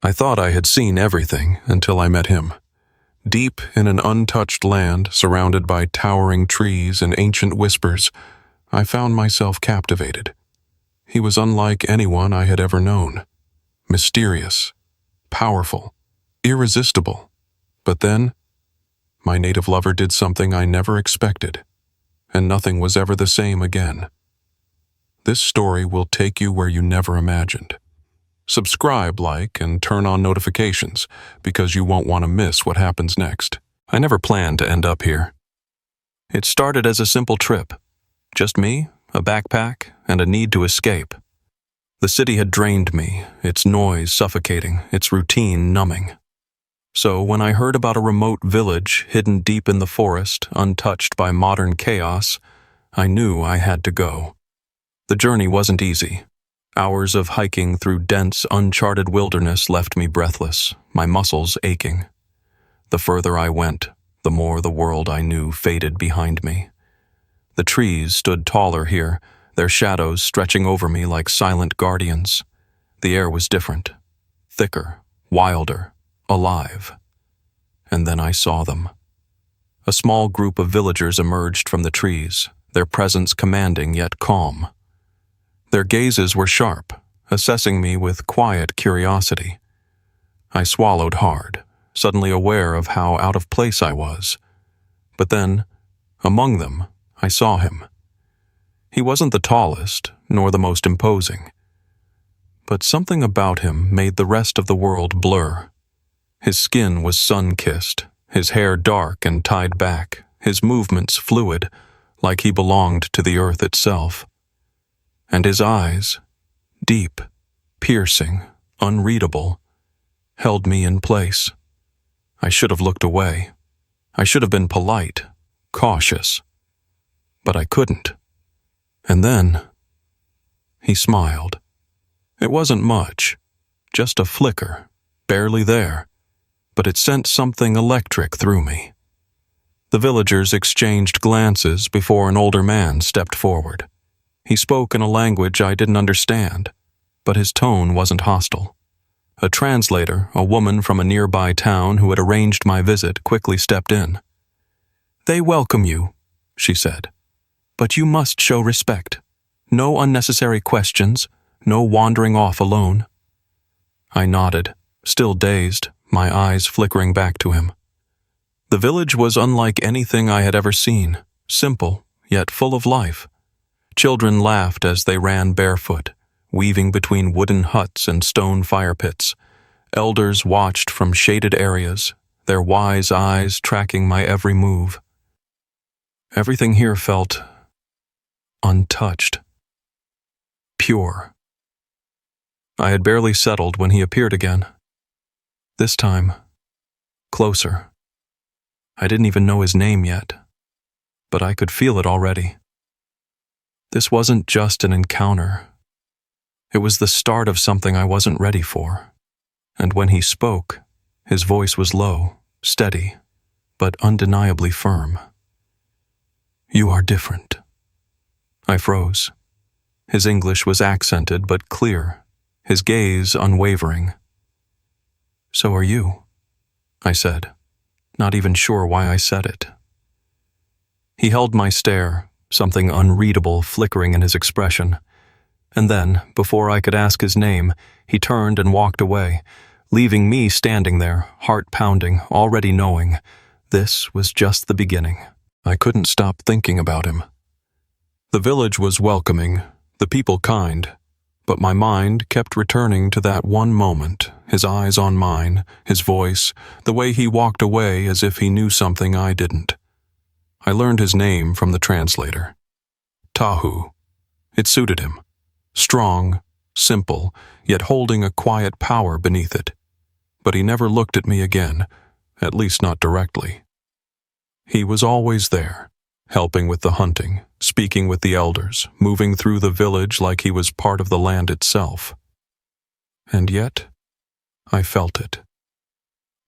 I thought I had seen everything until I met him. Deep in an untouched land, surrounded by towering trees and ancient whispers, I found myself captivated. He was unlike anyone I had ever known. Mysterious, powerful, irresistible. But then, my native lover did something I never expected, and nothing was ever the same again. This story will take you where you never imagined. Subscribe, like, and turn on notifications, because you won't want to miss what happens next. I never planned to end up here. It started as a simple trip. Just me, a backpack, and a need to escape. The city had drained me, its noise suffocating, its routine numbing. So when I heard about a remote village hidden deep in the forest, untouched by modern chaos, I knew I had to go. The journey wasn't easy. Hours of hiking through dense, uncharted wilderness left me breathless, my muscles aching. The further I went, the more the world I knew faded behind me. The trees stood taller here, their shadows stretching over me like silent guardians. The air was different, thicker, wilder, alive. And then I saw them. A small group of villagers emerged from the trees, their presence commanding yet calm. Their gazes were sharp, assessing me with quiet curiosity. I swallowed hard, suddenly aware of how out of place I was. But then, among them, I saw him. He wasn't the tallest, nor the most imposing. But something about him made the rest of the world blur. His skin was sun-kissed, his hair dark and tied back, his movements fluid, like he belonged to the earth itself. And his eyes, deep, piercing, unreadable, held me in place. I should have looked away. I should have been polite, cautious. But I couldn't. And then, he smiled. It wasn't much, just a flicker, barely there, but it sent something electric through me. The villagers exchanged glances before an older man stepped forward. He spoke in a language I didn't understand, but his tone wasn't hostile. A translator, a woman from a nearby town who had arranged my visit, quickly stepped in. "They welcome you," she said, "but you must show respect. No unnecessary questions, no wandering off alone." I nodded, still dazed, my eyes flickering back to him. The village was unlike anything I had ever seen, simple, yet full of life. Children laughed as they ran barefoot, weaving between wooden huts and stone fire pits. Elders watched from shaded areas, their wise eyes tracking my every move. Everything here felt untouched, pure. I had barely settled when he appeared again. This time, closer. I didn't even know his name yet, but I could feel it already. This wasn't just an encounter. It was the start of something I wasn't ready for. And when he spoke, his voice was low, steady, but undeniably firm. "You are different." I froze. His English was accented but clear, his gaze unwavering. "So are you," I said, not even sure why I said it. He held my stare, something unreadable flickering in his expression. And then, before I could ask his name, he turned and walked away, leaving me standing there, heart pounding, already knowing this was just the beginning. I couldn't stop thinking about him. The village was welcoming, the people kind, but my mind kept returning to that one moment, his eyes on mine, his voice, the way he walked away as if he knew something I didn't. I learned his name from the translator. Tahu. It suited him. Strong, simple, yet holding a quiet power beneath it. But he never looked at me again, at least not directly. He was always there, helping with the hunting, speaking with the elders, moving through the village like he was part of the land itself. And yet, I felt it.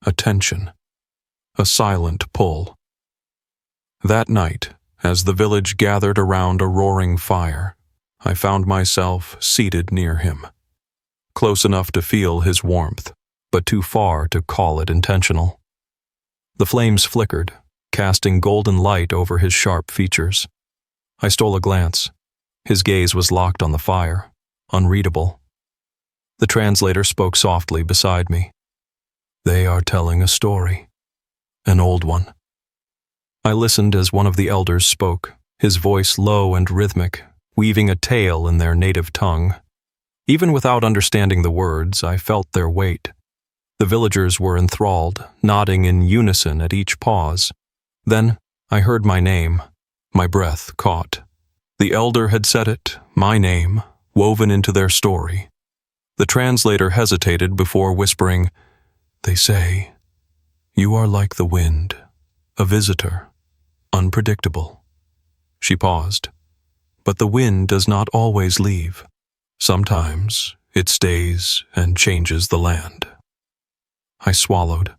A tension. A silent pull. That night, as the village gathered around a roaring fire, I found myself seated near him, close enough to feel his warmth, but too far to call it intentional. The flames flickered, casting golden light over his sharp features. I stole a glance. His gaze was locked on the fire, unreadable. The translator spoke softly beside me. "They are telling a story, an old one." I listened as one of the elders spoke, his voice low and rhythmic, weaving a tale in their native tongue. Even without understanding the words, I felt their weight. The villagers were enthralled, nodding in unison at each pause. Then I heard my name. My breath caught. The elder had said it, my name, woven into their story. The translator hesitated before whispering, "They say, you are like the wind, a visitor, unpredictable." She paused. "But the wind does not always leave. Sometimes it stays and changes the land." I swallowed,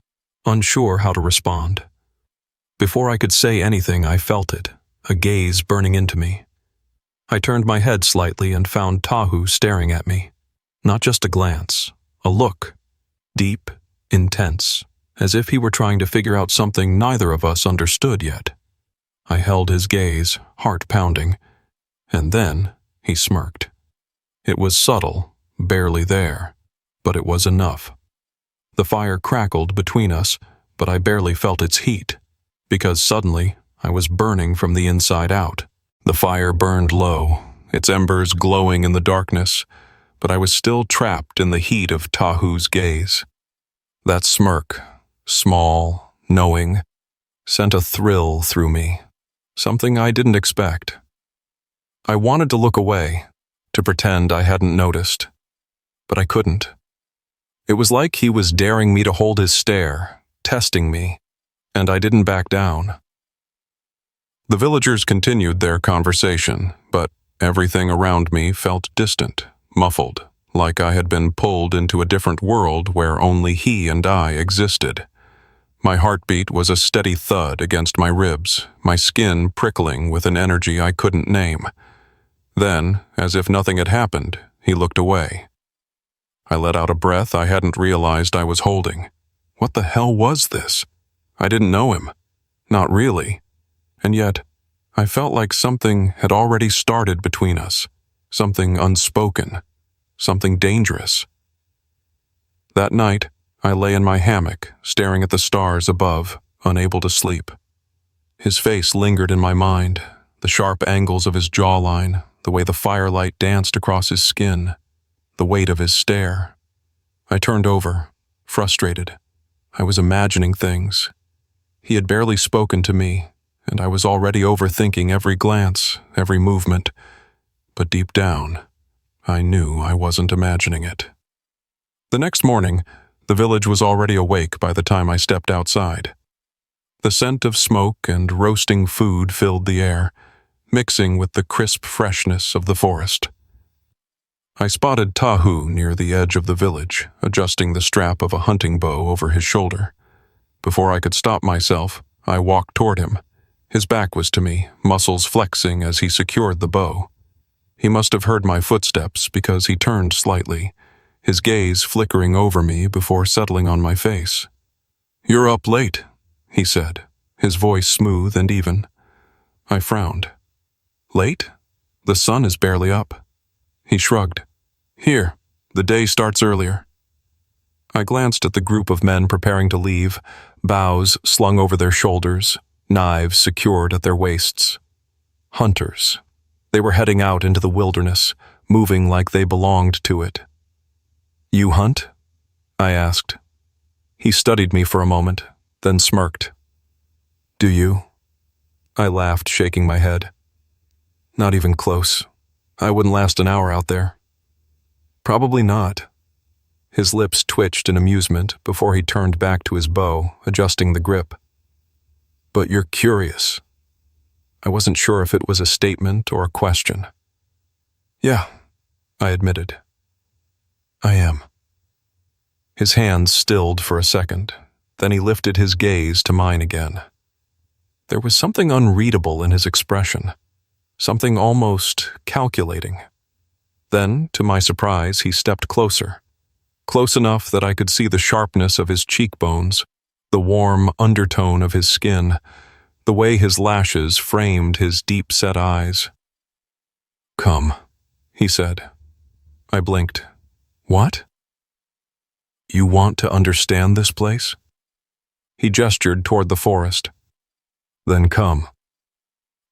unsure how to respond. Before I could say anything, I felt it, a gaze burning into me. I turned my head slightly and found Tahu staring at me. Not just a glance, a look, deep, intense, as if he were trying to figure out something neither of us understood yet. I held his gaze, heart pounding, and then he smirked. It was subtle, barely there, but it was enough. The fire crackled between us, but I barely felt its heat, because suddenly I was burning from the inside out. The fire burned low, its embers glowing in the darkness, but I was still trapped in the heat of Tahu's gaze. That smirk, small, knowing, sent a thrill through me, something I didn't expect. I wanted to look away, to pretend I hadn't noticed, but I couldn't. It was like he was daring me to hold his stare, testing me, and I didn't back down. The villagers continued their conversation, but everything around me felt distant, muffled, like I had been pulled into a different world where only he and I existed. My heartbeat was a steady thud against my ribs, my skin prickling with an energy I couldn't name. Then, as if nothing had happened, he looked away. I let out a breath I hadn't realized I was holding. What the hell was this? I didn't know him. Not really. And yet, I felt like something had already started between us. Something unspoken. Something dangerous. That night, I lay in my hammock, staring at the stars above, unable to sleep. His face lingered in my mind, the sharp angles of his jawline, the way the firelight danced across his skin, the weight of his stare. I turned over, frustrated. I was imagining things. He had barely spoken to me, and I was already overthinking every glance, every movement. But deep down, I knew I wasn't imagining it. The next morning, the village was already awake by the time I stepped outside. The scent of smoke and roasting food filled the air, mixing with the crisp freshness of the forest. I spotted Tahu near the edge of the village, adjusting the strap of a hunting bow over his shoulder. Before I could stop myself, I walked toward him. His back was to me, muscles flexing as he secured the bow. He must have heard my footsteps because he turned slightly, his gaze flickering over me before settling on my face. "You're up late," he said, his voice smooth and even. I frowned. "Late? The sun is barely up." He shrugged. "Here, the day starts earlier." I glanced at the group of men preparing to leave, bows slung over their shoulders, knives secured at their waists. Hunters. They were heading out into the wilderness, moving like they belonged to it. "You hunt?" I asked. He studied me for a moment, then smirked. "Do you?" I laughed, shaking my head. "Not even close. I wouldn't last an hour out there." "Probably not." His lips twitched in amusement before he turned back to his bow, adjusting the grip. "But you're curious." I wasn't sure if it was a statement or a question. "Yeah," I admitted. "I am." His hands stilled for a second, then he lifted his gaze to mine again. There was something unreadable in his expression, something almost calculating. Then, to my surprise, he stepped closer close enough that I could see the sharpness of his cheekbones, the warm undertone of his skin, the way his lashes framed his deep-set eyes. "Come," he said. I blinked. "What?" "You want to understand this place?" He gestured toward the forest. "Then come."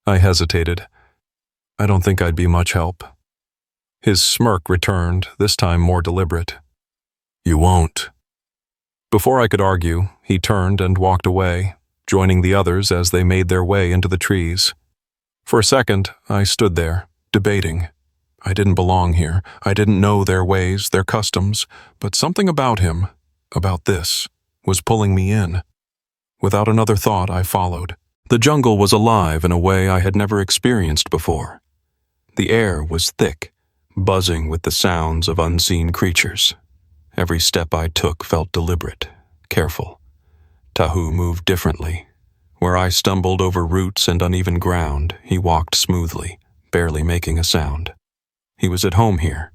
I hesitated. I don't think I'd be much help. His smirk returned, this time more deliberate. "You won't." Before I could argue, he turned and walked away, joining the others as they made their way into the trees. For a second, I stood there, debating. I didn't belong here. I didn't know their ways, their customs, but something about him, about this, was pulling me in. Without another thought, I followed. The jungle was alive in a way I had never experienced before. The air was thick, buzzing with the sounds of unseen creatures. Every step I took felt deliberate, careful. Tahu moved differently. Where I stumbled over roots and uneven ground, he walked smoothly, barely making a sound. He was at home here,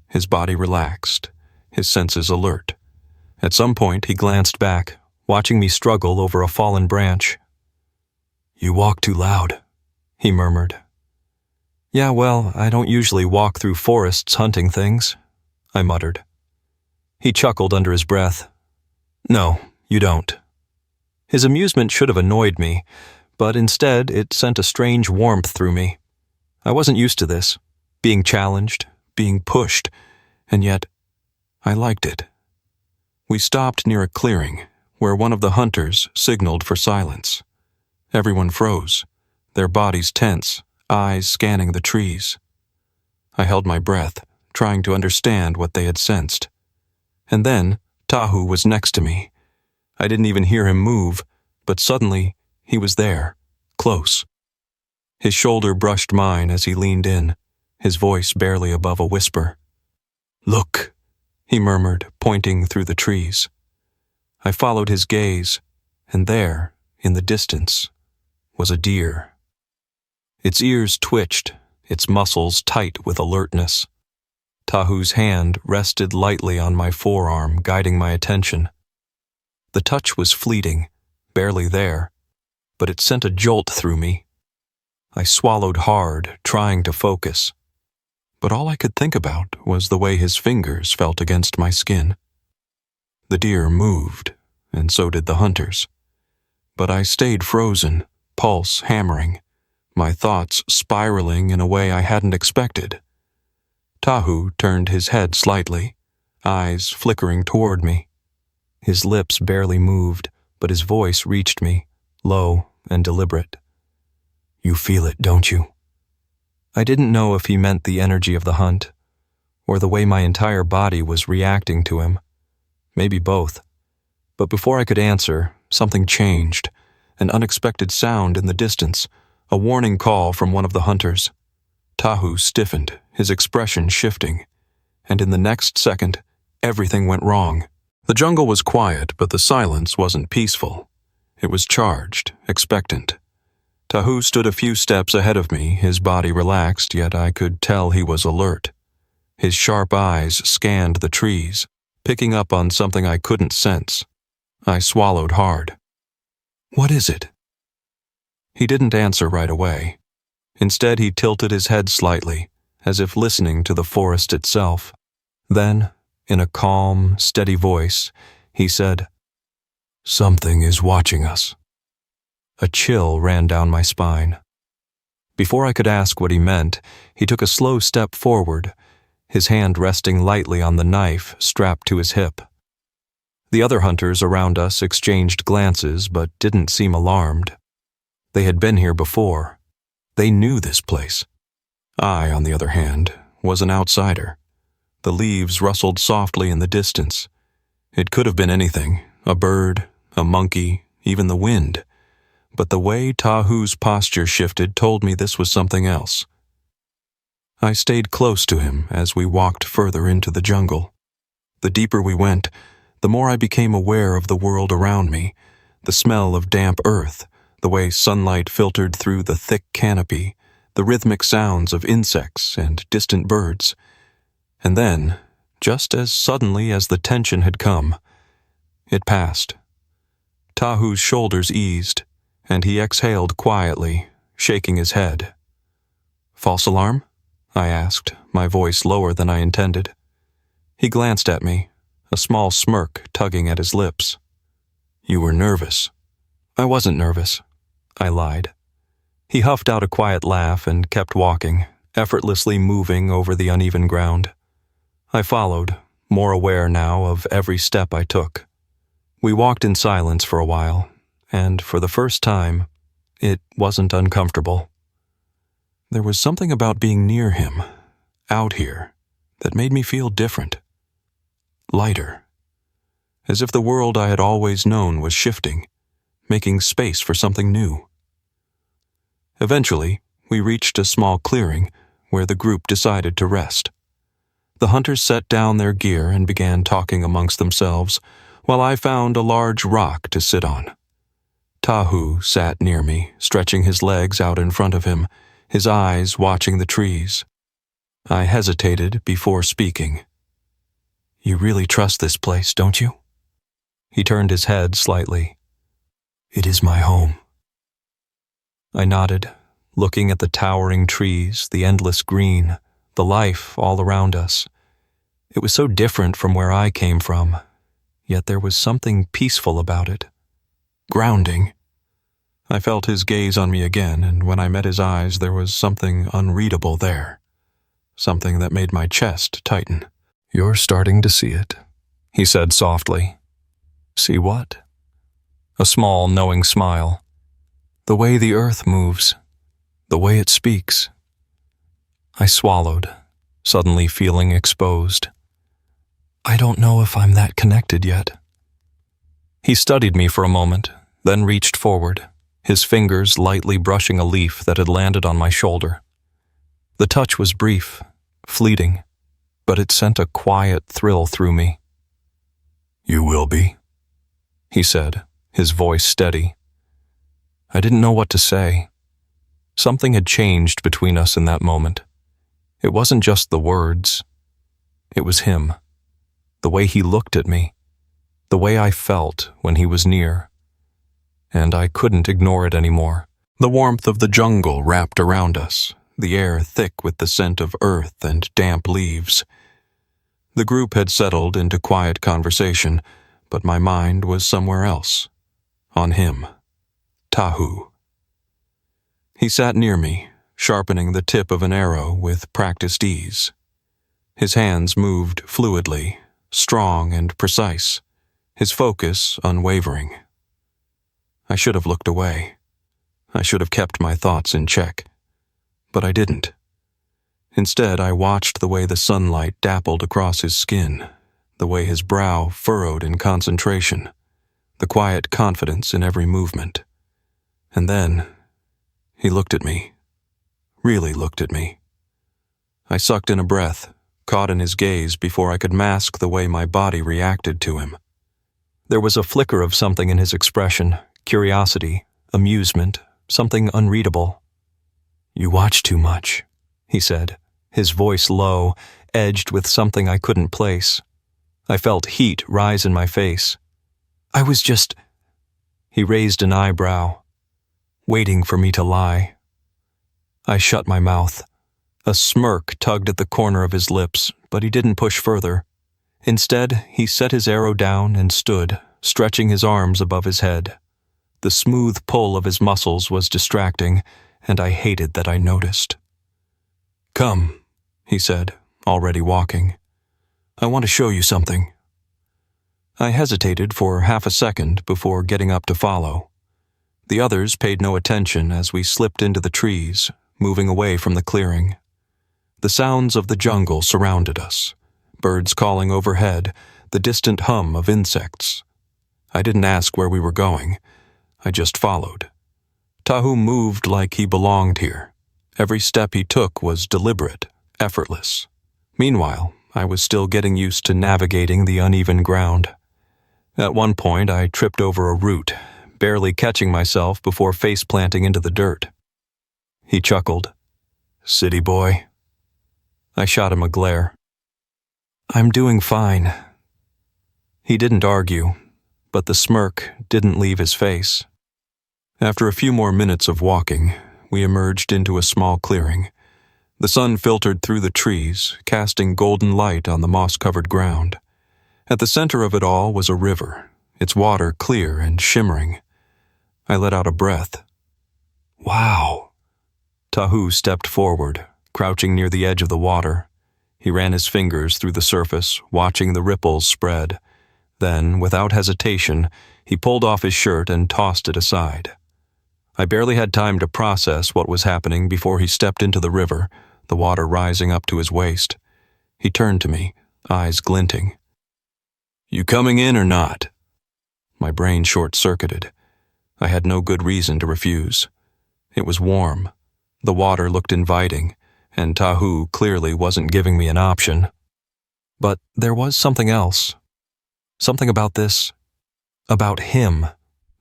his body relaxed, his senses alert. At some point, he glanced back, watching me struggle over a fallen branch. "You walk too loud," he murmured. "Yeah, well, I don't usually walk through forests hunting things," I muttered. He chuckled under his breath. "No, you don't." His amusement should have annoyed me, but instead it sent a strange warmth through me. I wasn't used to this, being challenged, being pushed, and yet I liked it. We stopped near a clearing, where one of the hunters signaled for silence. Everyone froze, their bodies tense, eyes scanning the trees. I held my breath, trying to understand what they had sensed. And then Tahu was next to me. I didn't even hear him move, but suddenly he was there, close. His shoulder brushed mine as he leaned in, his voice barely above a whisper. "Look," he murmured, pointing through the trees. I followed his gaze, and there, in the distance, was a deer. Its ears twitched, its muscles tight with alertness. Tahu's hand rested lightly on my forearm, guiding my attention. The touch was fleeting, barely there, but it sent a jolt through me. I swallowed hard, trying to focus. But all I could think about was the way his fingers felt against my skin. The deer moved, and so did the hunters. But I stayed frozen, pulse hammering, my thoughts spiraling in a way I hadn't expected. Tahu turned his head slightly, eyes flickering toward me. His lips barely moved, but his voice reached me, low and deliberate. "You feel it, don't you?" I didn't know if he meant the energy of the hunt, or the way my entire body was reacting to him. Maybe both. But before I could answer, something changed. An unexpected sound in the distance, a warning call from one of the hunters. Tahu stiffened, his expression shifting, and in the next second, everything went wrong. The jungle was quiet, but the silence wasn't peaceful. It was charged, expectant. Tahu stood a few steps ahead of me, his body relaxed, yet I could tell he was alert. His sharp eyes scanned the trees, picking up on something I couldn't sense. I swallowed hard. "What is it?" He didn't answer right away. Instead, he tilted his head slightly, as if listening to the forest itself. Then, in a calm, steady voice, he said, "Something is watching us." A chill ran down my spine. Before I could ask what he meant, he took a slow step forward, his hand resting lightly on the knife strapped to his hip. The other hunters around us exchanged glances but didn't seem alarmed. They had been here before. They knew this place. I, on the other hand, was an outsider. The leaves rustled softly in the distance. It could have been anything, a bird, a monkey, even the wind. But the way Tahu's posture shifted told me this was something else. I stayed close to him as we walked further into the jungle. The deeper we went, the more I became aware of the world around me, the smell of damp earth, the way sunlight filtered through the thick canopy, the rhythmic sounds of insects and distant birds. And then, just as suddenly as the tension had come. It passed. Tahu's shoulders eased, and he exhaled quietly, shaking his head. "False alarm?" I asked, my voice lower than I intended. He glanced at me, a small smirk tugging at his lips. "You were nervous." "I wasn't nervous," I lied. He huffed out a quiet laugh and kept walking, effortlessly moving over the uneven ground. I followed, more aware now of every step I took. We walked in silence for a while, and for the first time, it wasn't uncomfortable. There was something about being near him, out here, that made me feel different. Lighter. As if the world I had always known was shifting, making space for something new. Eventually, we reached a small clearing where the group decided to rest. The hunters set down their gear and began talking amongst themselves, while I found a large rock to sit on. Tahu sat near me, stretching his legs out in front of him, his eyes watching the trees. I hesitated before speaking. "You really trust this place, don't you?" He turned his head slightly. "It is my home." I nodded, looking at the towering trees, the endless green, the life all around us. It was so different from where I came from, yet there was something peaceful about it. Grounding. I felt his gaze on me again, and when I met his eyes, there was something unreadable there. Something that made my chest tighten. "You're starting to see it," he said softly. "See what?" A small, knowing smile. "The way the earth moves, the way it speaks." I swallowed, suddenly feeling exposed. "I don't know if I'm that connected yet." He studied me for a moment, then reached forward, his fingers lightly brushing a leaf that had landed on my shoulder. The touch was brief, fleeting, but it sent a quiet thrill through me. "You will be," he said, his voice steady. I didn't know what to say. Something had changed between us in that moment. It wasn't just the words. It was him. The way he looked at me. The way I felt when he was near. And I couldn't ignore it anymore. The warmth of the jungle wrapped around us, the air thick with the scent of earth and damp leaves. The group had settled into quiet conversation, but my mind was somewhere else. On him. Tahu. He sat near me, sharpening the tip of an arrow with practiced ease. His hands moved fluidly, strong and precise, his focus unwavering. I should have looked away. I should have kept my thoughts in check. But I didn't. Instead, I watched the way the sunlight dappled across his skin, the way his brow furrowed in concentration, the quiet confidence in every movement. And then, he looked at me. Really looked at me. I sucked in a breath, caught in his gaze before I could mask the way my body reacted to him. There was a flicker of something in his expression, curiosity, amusement, something unreadable. "You watch too much," he said, his voice low, edged with something I couldn't place. I felt heat rise in my face. "I was just—" He raised an eyebrow, waiting for me to lie. I shut my mouth. A smirk tugged at the corner of his lips, but he didn't push further. Instead, he set his arrow down and stood, stretching his arms above his head. The smooth pull of his muscles was distracting, and I hated that I noticed. "Come," he said, already walking. "I want to show you something." I hesitated for half a second before getting up to follow. The others paid no attention as we slipped into the trees, moving away from the clearing. The sounds of the jungle surrounded us, birds calling overhead, the distant hum of insects. I didn't ask where we were going. I just followed. Tahu moved like he belonged here. Every step he took was deliberate, effortless. Meanwhile, I was still getting used to navigating the uneven ground. At one point, I tripped over a root, barely catching myself before face-planting into the dirt. He chuckled. "City boy." I shot him a glare. "I'm doing fine." He didn't argue, but the smirk didn't leave his face. After a few more minutes of walking, we emerged into a small clearing. The sun filtered through the trees, casting golden light on the moss-covered ground. At the center of it all was a river, its water clear and shimmering. I let out a breath. "Wow." Tahu stepped forward, crouching near the edge of the water. He ran his fingers through the surface, watching the ripples spread. Then, without hesitation, he pulled off his shirt and tossed it aside. I barely had time to process what was happening before he stepped into the river, the water rising up to his waist. He turned to me, eyes glinting. "You coming in or not?" My brain short-circuited. I had no good reason to refuse. It was warm. The water looked inviting, and Tahu clearly wasn't giving me an option. But there was something else. Something about him,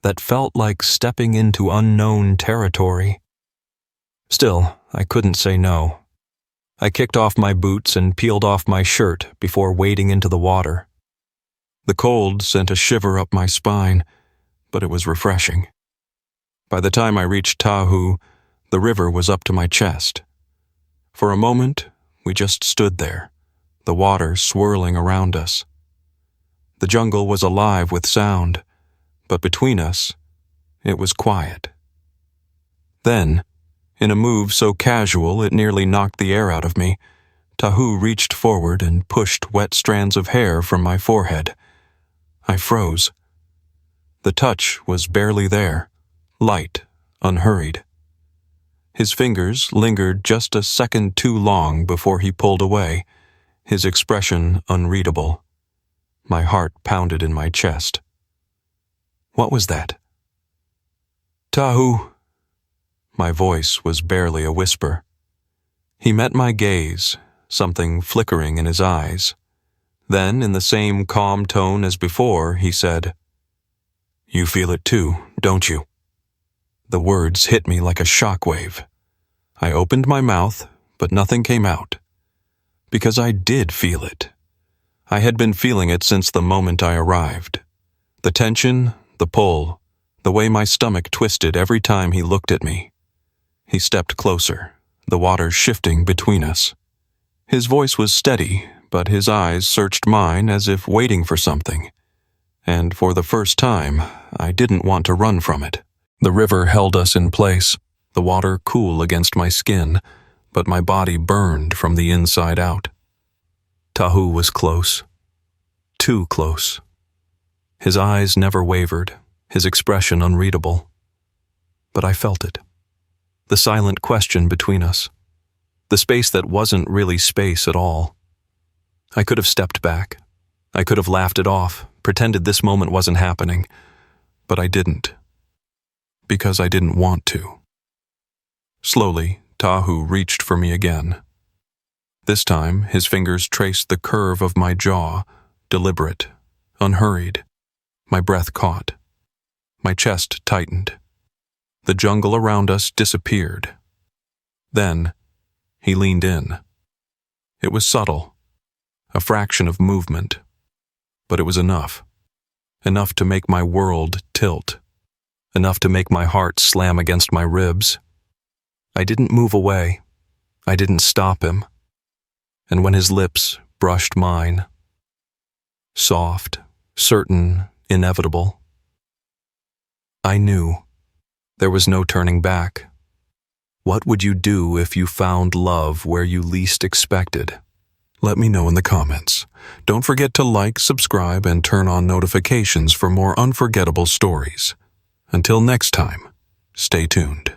that felt like stepping into unknown territory. Still, I couldn't say no. I kicked off my boots and peeled off my shirt before wading into the water. The cold sent a shiver up my spine, but it was refreshing. By the time I reached Tahu, the river was up to my chest. For a moment, we just stood there, the water swirling around us. The jungle was alive with sound, but between us, it was quiet. Then, in a move so casual it nearly knocked the air out of me, Tahu reached forward and pushed wet strands of hair from my forehead. I froze. The touch was barely there, light, unhurried. His fingers lingered just a second too long before he pulled away, his expression unreadable. My heart pounded in my chest. What was that? "Tahu." My voice was barely a whisper. He met my gaze, something flickering in his eyes. Then, in the same calm tone as before, he said, "You feel it too, don't you?" The words hit me like a shockwave. I opened my mouth, but nothing came out. Because I did feel it. I had been feeling it since the moment I arrived. The tension, the pull, the way my stomach twisted every time he looked at me. He stepped closer, the water shifting between us. His voice was steady, but his eyes searched mine as if waiting for something. And for the first time, I didn't want to run from it. The river held us in place, the water cool against my skin, but my body burned from the inside out. Tahu was close. Too close. His eyes never wavered, his expression unreadable. But I felt it. The silent question between us. The space that wasn't really space at all. I could have stepped back. I could have laughed it off, pretended this moment wasn't happening. But I didn't. Because I didn't want to. Slowly, Tahu reached for me again. This time, his fingers traced the curve of my jaw, deliberate, unhurried. My breath caught. My chest tightened. The jungle around us disappeared. Then, he leaned in. It was subtle, a fraction of movement, but it was enough. Enough to make my world tilt. Enough to make my heart slam against my ribs. I didn't move away. I didn't stop him. And when his lips brushed mine, soft, certain, inevitable, I knew there was no turning back. What would you do if you found love where you least expected? Let me know in the comments. Don't forget to like, subscribe, and turn on notifications for more unforgettable stories. Until next time, stay tuned.